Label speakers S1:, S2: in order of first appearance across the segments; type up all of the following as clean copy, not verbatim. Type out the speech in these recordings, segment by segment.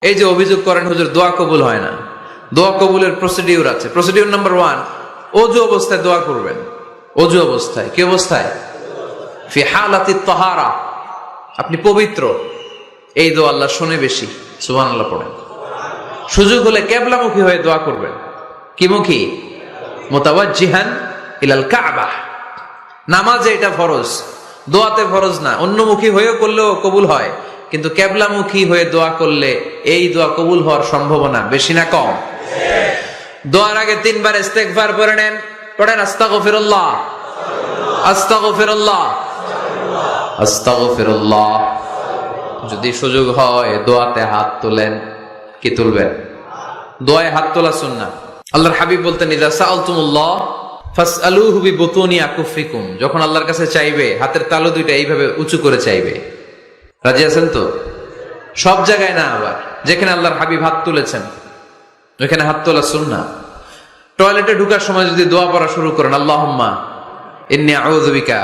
S1: এই যে অভিযোগ করেন হুজুর দোয়া কবুল হয় না, দোয়া কবুলের প্রসিডিউর আছে। প্রসিডিউর নাম্বার 1, অজু অবস্থায় দোয়া করবেন। অজু অবস্থায়, কি অবস্থায়? ফি হালাতি তাহারা, আপনি পবিত্র, এই দোয়া আল্লাহ শুনে বেশি। সুবহানাল্লাহ পড়েন। সুযোগ হলে কিবলামুখী হয়ে দোয়া করবেন। কি মুখী? মুতাওয়াজ্জিহান ইলাল কাবা। নামাজে এটা ফরজ, দোয়াতে ফরজ না। অন্যমুখী হয়েও করলেও কবুল হয়, কিন্তু কিবলামুখী হয়ে দোয়া করলে এই দোয়া কবুল হওয়ার সম্ভাবনা বেশি না কম? দোয়ার আগে 3 বার ইস্তেগফার পড়ে নেন। পড়েন আস্তাগফিরুল্লাহ, আস্তাগফিরুল্লাহ, আস্তাগফিরুল্লাহ। যদি সুযোগ হয় দোয়াতে হাত তোলেন। কি তুলবেন? দোয়ায় হাত তোলা সুন্নাহ। আল্লাহর হাবিব বলতেন, ইযা সাআলতুমুল্লাহ ফাসআলুহু বিবুতুনি আকুফিকুম। যখন আল্লাহর কাছে চাইবে হাতের তালু দুইটা এইভাবে উঁচু করে চাইবে। রাজি আছেন তো? সব জায়গায় না, আবার যেখানে আল্লাহর হাবিব হাত তুলেছেন ওখানে হাত তোলা সুন্নাহ। টয়লেটে ঢোকার সময় যদি দোয়া পড়া শুরু করেন, আল্লাহুম্মা ইন্নী আউযু বিকা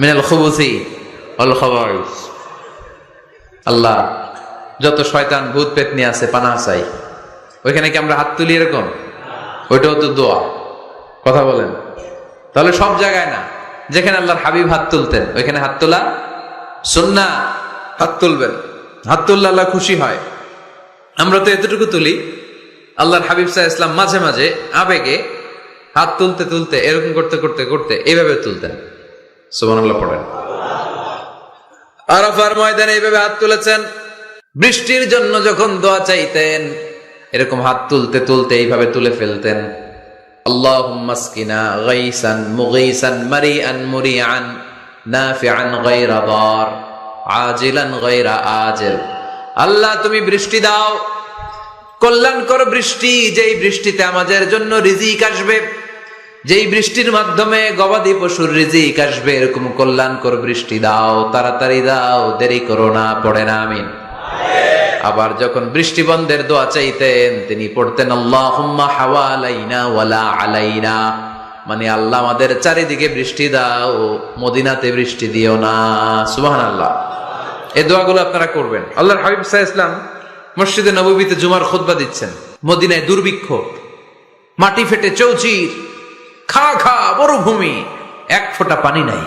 S1: মিনাল খুবুসি ওয়াল খাবাইস। আল্লাহ, যত শয়তান ভূত পেতনি আছে পানাহ চাই। ওইখানে কি আমরা হাত তুলি এরকম? ওইটাও তো দোয়া। কথা বলেন। তাহলে সব জায়গায় না, যেখানে আল্লাহর হাবিব হাত তুলতেন ওইখানে হাত তোলা সুন্নাহ। হাত তুলবেন, হাত তুললে আল্লাহ খুশি হয়। আমরা তো এতটুকু তুলি, আল্লাহর হাবিব সাল্লাল্লাহু আলাইহি ওয়াসাল্লাম মাঝে মাঝে আবেগে হাত তুলতে তুলতে এরকম করতে করতে করতে এইভাবে তুলতেন। সুবহানাল্লাহ পড়েন। আরাফার ময়দানে এইভাবে হাত তুলেছেন। বৃষ্টির জন্য যখন দোয়া চাইতেন এরকম হাত তুলতে তুলতে এইভাবে তুলে ফেলতেন। আল্লাহুম্মা আসকিনা গাইসান মুগীসান মারিআন মুরিআন নাফিআন গায়রা দার আজিলান গায়রা আজিল। আল্লাহ, তুমি বৃষ্টি দাও, কল্যাণকর বৃষ্টি, যেই বৃষ্টিতে আমাদের জন্য রিজিক আসবে, যেই বৃষ্টির মাধ্যমে গবাদি পশুর রিজিক আসবে, এরকম কল্যাণকর বৃষ্টি দাও, তাড়াতাড়ি দাও, দেরি করো না। পড়েন আমিন। আবার যখন বৃষ্টি বন্ধের দোয়া চাইতেন তিনি পড়তেন আল্লাহুম্মা হাওয়ালাইনা ওয়ালা আলাইনা, মানে আল্লাহ আমাদের চারিদিকে বৃষ্টি দাও, মদিনাতে বৃষ্টি দিও না। সুবহানাল্লাহ। এই দোয়াগুলো আপনারা করবেন। আল্লাহর হাবিব সাল্লাল্লাহু আলাইহি ওয়াসাল্লাম মসজিদে নববীতে জুমার খুতবা দিচ্ছেন। মদিনায় দুর্ভিক্ষ, মাটি ফেটে চৌচির, খা খা মরুভূমি, এক ফোঁটা পানি নাই।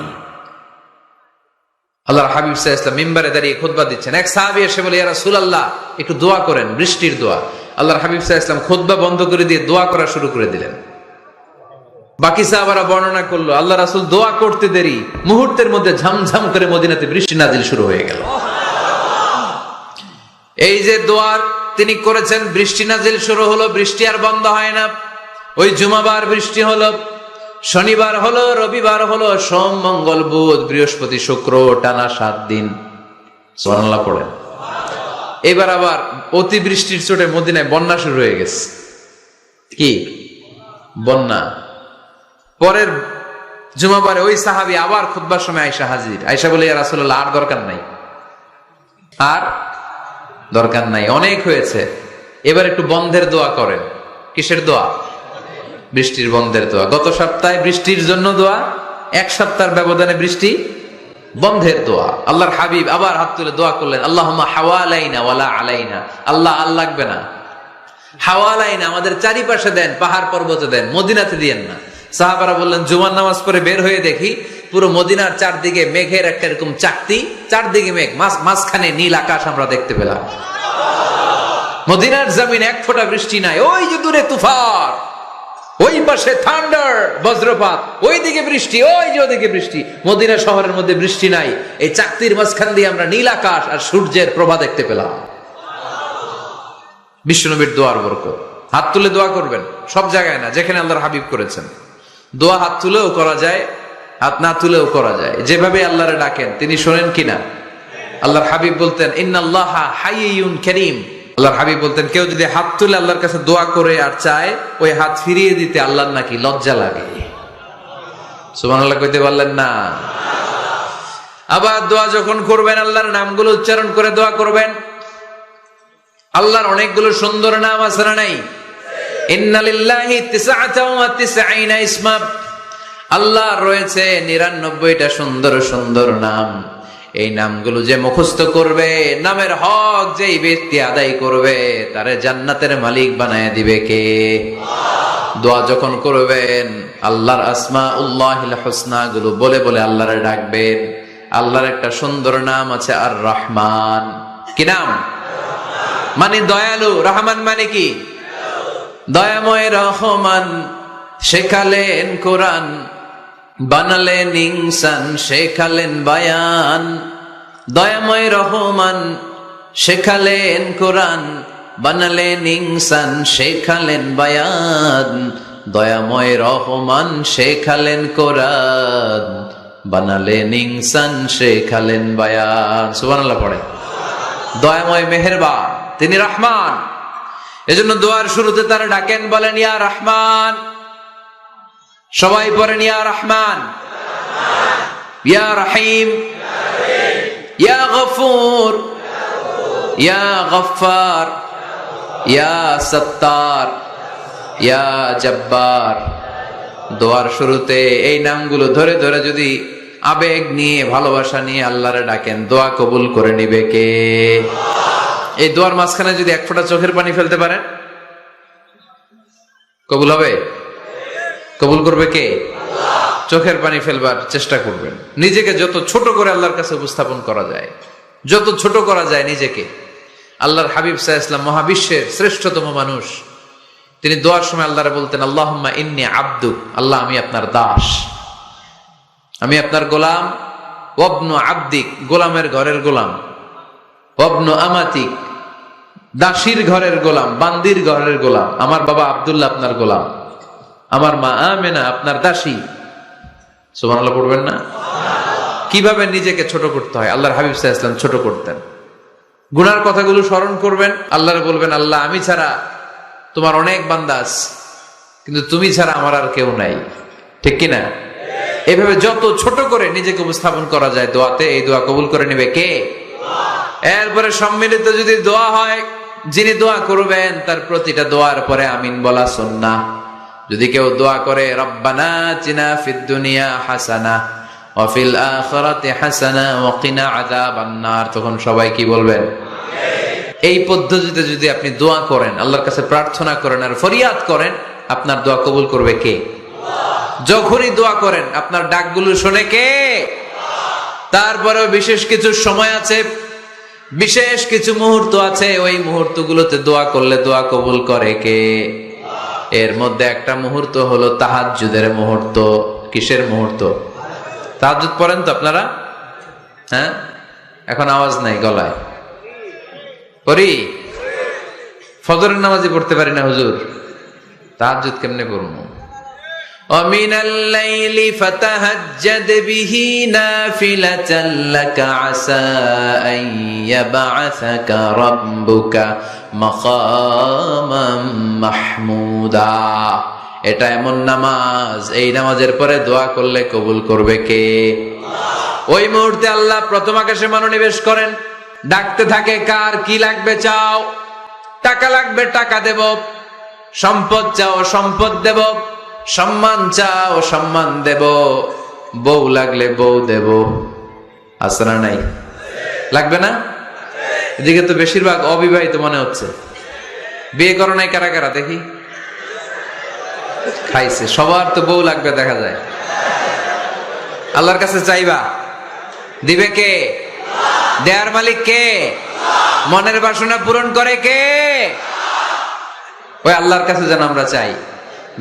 S1: আল্লাহর হাবিব সাল্লাল্লাহু আলাইহি ওয়াসাল্লাম মিম্বারে দাঁড়িয়ে খুতবা দিচ্ছেন। এক সাহাবী এসে বলে, ইয়া রাসূলুল্লাহ একটু দোয়া করেন, বৃষ্টির দোয়া। আল্লাহর হাবিব সাল্লাল্লাহু আলাইহি ওয়াসাল্লাম খুতবা বন্ধ করে দিয়ে দোয়া করা শুরু করে দিলেন। বাকি সাহাবারা বর্ণনা করলো, আল্লাহ রাসূল দোয়া করতে দেরি, মুহূর্তের মধ্যে ঝমঝম করে মদিনাতে বৃষ্টি নাজিল শুরু হয়ে গেল। এই যে দোয়ার তিনি করেছেন, বৃষ্টি নাজিল শুরু হলো, বৃষ্টি আর বন্ধ হয় না। ওই জুমাবার বৃষ্টি হলো, শনিবার হলো, রবিবার হলো, সোম মঙ্গল বুধ বৃহস্পতি শুক্র, টানা 7 দিন। সুবহানাল্লাহ পড়েন। এবার আবার অতি বৃষ্টির চোটে মদিনায় বন্যা শুরু হয়ে গেছে। কি বন্যা? পরের জুমাবারে ওই সাহাবী আবার খুতবার সময় আয়েশা হাজির। আয়েশা বলে, ইয়া রাসূলুল্লাহ আর দরকার নাই, আর দরকার নাই, অনেক হয়েছে, এবার একটু বন্ধের দোয়া করেন। কিসের দোয়া? বৃষ্টির বন্ধের দোয়া। গত সপ্তাহে বৃষ্টির জন্য দোয়া, 1 সপ্তাহের ব্যবধানে বৃষ্টি বন্ধের দোয়া। আল্লাহর হাবিব আবার হাত তুলে দোয়া করলেন, আল্লাহুম্মা হাওয়ালাইনা ওয়ালা আলাইনা। আল্লাহ, আর লাগবে না, হাওয়ালাইনা আমাদের চারিপাশে দেন, পাহাড় পর্বতে দেন, মদিনাতে দিয়েন না। সাহাবারা বললেন, জুমার নামাজ পড়ে বের হয়ে দেখি পুরো মদিনার চারদিকে মেঘের একটা এরকম চাকতি, চারদিকে মেঘ, মাঝখানে নীল আকাশ আমরা দেখতে পেলাম। মদিনার জমিন 1 ফোঁটা বৃষ্টি নাই। ওই যে দূরে তুফান, ওই পাশে থান্ডার বজ্রপাত, ওই দিকে বৃষ্টি, ওই যে ওদিকে বৃষ্টি। মদিনা শহরের মধ্যে বৃষ্টি নাই, এই চাকতির মাঝখান দিয়ে আমরা নীল আকাশ আর সূর্যের প্রভা দেখতে পেলাম। বিশ্বনবীর দোয়ার বরকত। হাত তুলে দোয়া করবেন, সব জায়গায় না, যেখানে আল্লাহর হাবিব করেছেন। দোয়া হাত তুলেও করা যায়, হাত না তুলেও করা যায়। যেভাবে আল্লাহরে ডাকেন তিনি শোনেন কিনা। আল্লাহর হাবিব বলতেন, ইন্নাল্লাহা হাইয়ুন কারীম। আল্লাহর হাবিব বলতেন, কেউ যদি হাত তুলে আল্লাহর কাছে দোয়া করে আর চায়, ওই হাত ফিরিয়ে দিতে আল্লাহর নাকি লজ্জা লাগে। সুবহানাল্লাহ কইতে পারলেন না? আবার দোয়া যখন করবেন আল্লাহর নামগুলো উচ্চারণ করে দোয়া করবেন। আল্লাহর অনেকগুলো সুন্দর নাম আছে না নাই? ইন্না লিল্লাহি 99 ইসমা। আল্লাহর রয়েছে 99টা সুন্দর সুন্দর নাম। এই নামগুলো যে মুখস্থ করবে, নামের হক যেই ব্যক্তি আদায় করবে, তারে জান্নাতের মালিক বানায় দিবে কে? দোয়া যখন করবেন আল্লাহর আসমাউল্লাহিল হুসনা গুলো বলে বলে আল্লাহরে ডাকবেন। আল্লাহর একটা সুন্দর নাম আছে আর রহমান। কি নাম? মানে দয়ালু। রহমান মানে কি? দয়াময়। রহমান শেখালেন কোরআন, বানালেন ইনসান, শেখালেন বায়ান। দয়াময় রহমান শেখালেন কোরআন, বানালেন ইনসান, শেখালেন বায়ান। দয়াময় রহমান শেখালেন কোরআন, বানালেন ইনসান, শেখালেন বায়ান। সুবহানাল্লাহ পড়ে। দয়াময় মেহেরবান, তিনি রহমান। এজন্য দোয়ার শুরুতে তারা ডাকেন, বলেন ইয়া রহমান। সবাই পড়েন ইয়া রহমান, ইয়া রহিম, ইয়া গফুর, ইয়া গফফার, ইয়া সত্তার, ইয়া জব্বার। দোয়ার শুরুতে এই নামগুলো ধরে ধরে যদি আবেগ নিয়ে, ভালোবাসা নিয়ে আল্লাহরে ডাকেন, দোয়া কবুল করে নিবে কে? এই দোয়ার মাঝখানে যদি এক ফোঁটা চোখের পানি ফেলতে পারেন, কবুল হবে? কবুল করবে কে? চোখের পানি ফেলবার চেষ্টা করবেন। নিজেকে যত ছোট করে আল্লাহর কাছে উপস্থাপন করা যায়, যত ছোট করা যায় নিজেকে। আল্লাহর হাবিব সাল্লাল্লাহু আলাইহি ওয়াসাল্লাম, মহাবিশ্বের শ্রেষ্ঠতম মানুষ, তিনি দোয়ার সময় আল্লাহরে বলতেন, আল্লাহুম্মা ইন্নী আবদুক, আল্লাহ আমি আপনার দাস, আমি আপনার গোলাম। ওয়াবনু আবদিক, গোলামের ঘরের গোলাম। ওয়াবনু আমাতিক, দাসীর ঘরের গোলাম, বান্দির ঘরের গোলাম। আমার বাবা আব্দুল্লাহ আপনার গোলাম, আমার মা আমেনা আপনার দাসী। সুবহানাল্লাহ পড়বেন না? কিভাবে নিজেকে ছোট করতে হয় আল্লাহর হাবিব সাল্লাল্লাহু আলাইহি ওয়াসাল্লাম ছোট করতেন। গুনার কথাগুলো স্মরণ করবেন, আল্লাহরে বলবেন, আল্লাহ আমি ছাড়া তোমার অনেক বান্দা আছে, কিন্তু তুমি ছাড়া আমার আর কেউ নাই। ঠিক কিনা? এইভাবে যত ছোট করে নিজেকে উপস্থাপন করা যায় দোয়াতে, এই দোয়া কবুল করে নেবে কে? এরপরে সম্মিলিত যদি দোয়া হয়, যিনি দোয়া করবেন তার প্রতিটা দোয়ার পরে আমিন বলা সুন্নাহ। যদি কেউ দোয়া করে রব্বানা আতিনা ফিদ দুনিয়া হাসানাহ ওয়া ফিল আখিরাতি হাসানাহ ওয়া কিনা আযাবান নার, তখন সবাই কি বলবেন? এই পদ্ধতিতে যদি আপনি দোয়া করেন, আল্লাহর কাছে প্রার্থনা করেন আর ফরিয়াদ করেন, আপনার দোয়া কবুল করবে কে? যখনই দোয়া করেন আপনার ডাকগুলো শোনে কে? তারপরেও বিশেষ কিছু সময় আছে, বিশেষ কিছু মুহূর্ত আছে, ওই মুহূর্তগুলোতে দোয়া করলে দোয়া কবুল করে কে? এর মধ্যে একটা মুহূর্ত হলো তাহাজ্জুদের মুহূর্ত। কিসের মুহূর্ত? তাহাজ্জুদ পড়েন তো আপনারা? হ্যাঁ, এখন আওয়াজ নাই গলায়। পড়ি? ফজরের নামাজই পড়তে পারি না হুজুর, তাহাজ্জুদ কেমনে পড়বো? وَمِنَ اللَّيْلِ فَتَهَجَّدْ بِهِ نَافِلَةً لَكَ عَسَىٰ أَن يَبْعَثَكَ رَبُّكَ مَقَامًا مَحْمُودًا। এটা এমন নামাজ, এই নামাজের পরে দোয়া করলে কবুল করবে কে? ওই মুহূর্তে আল্লাহ প্রথম আকাশে মনোনিবেশ করেন, ডাকতে থাকে, কার কি লাগবে চাও? টাকা লাগবে টাকা দেব, সম্পদ চাও সম্পদ দেব, সম্মান চাও সম্মান দেব, বউ লাগলে বউ দেব। আছে না নাই? লাগবে না? এদিকে তো বেশিরভাগ অবিবাহিত মনে হচ্ছে। বিয়ে করো নাই কারা কারা দেখি? খাইছে। সবার তো বউ লাগবে দেখা যায়। আল্লাহর কাছে চাইবা, দিবে কে? দেয়ার মালিক কে? মনের বাসনা পূরণ করে কে? ওই আল্লাহর কাছে যেন আমরা চাই।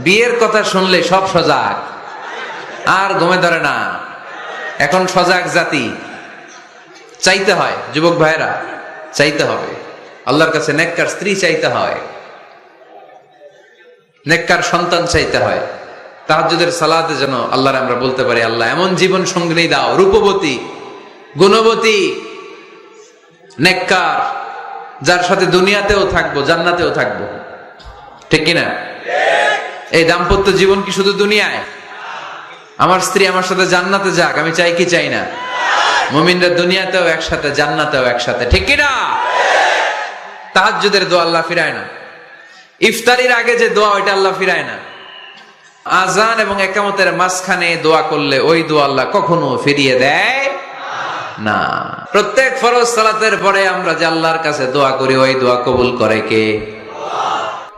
S1: বিয়ের কথা শুনলে সব সজাগ, আর ঘুমে ধরে না। এখন সজাগ জাতি, চাইতে হয়। যুবক ভাইরা চাইতে হবে আল্লাহর কাছে, নেককার স্ত্রী চাইতে হয়, নেককার সন্তান চাইতে হয়। তাহাজ্জুদের সালাতে যেন আল্লাহর আমরা বলতে পারি, আল্লাহ এমন জীবন সঙ্গিনী দাও, রূপবতী, গুণবতী, নেককার, যার সাথে দুনিয়াতেও থাকবো জান্নাতেও থাকবো। ঠিক কিনা? এই দাম্পত্য জীবন কি শুধু দুনিয়ায়? আমার স্ত্রী আমার সাথে জান্নাতে যাক, আমি চাই কি চাই না? মুমিনরা দুনিয়াতেও একসাথে, জান্নাতেও একসাথে। ঠিক কিনা? তাহাজ্জুদের দোয়া আল্লাহ ফিরায় না। ইফতারির আগে যে দোয়া, ওইটা আল্লাহ ফিরায় না। আজান এবং একামতের মাঝখানে দোয়া করলে ওই দোয়া আল্লাহ কখনো ফিরিয়ে দেয়। না। প্রত্যেক ফরজ সালাতের পরে আমরা যে আল্লাহর কাছে দোয়া করি, ওই দোয়া কবুল করে কে?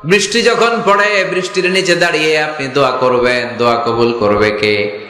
S1: বৃষ্টি যখন পড়ে, বৃষ্টির নিচে দাঁড়িয়ে আপনি দোয়া করবেন, দোয়া কবুল করবে কে?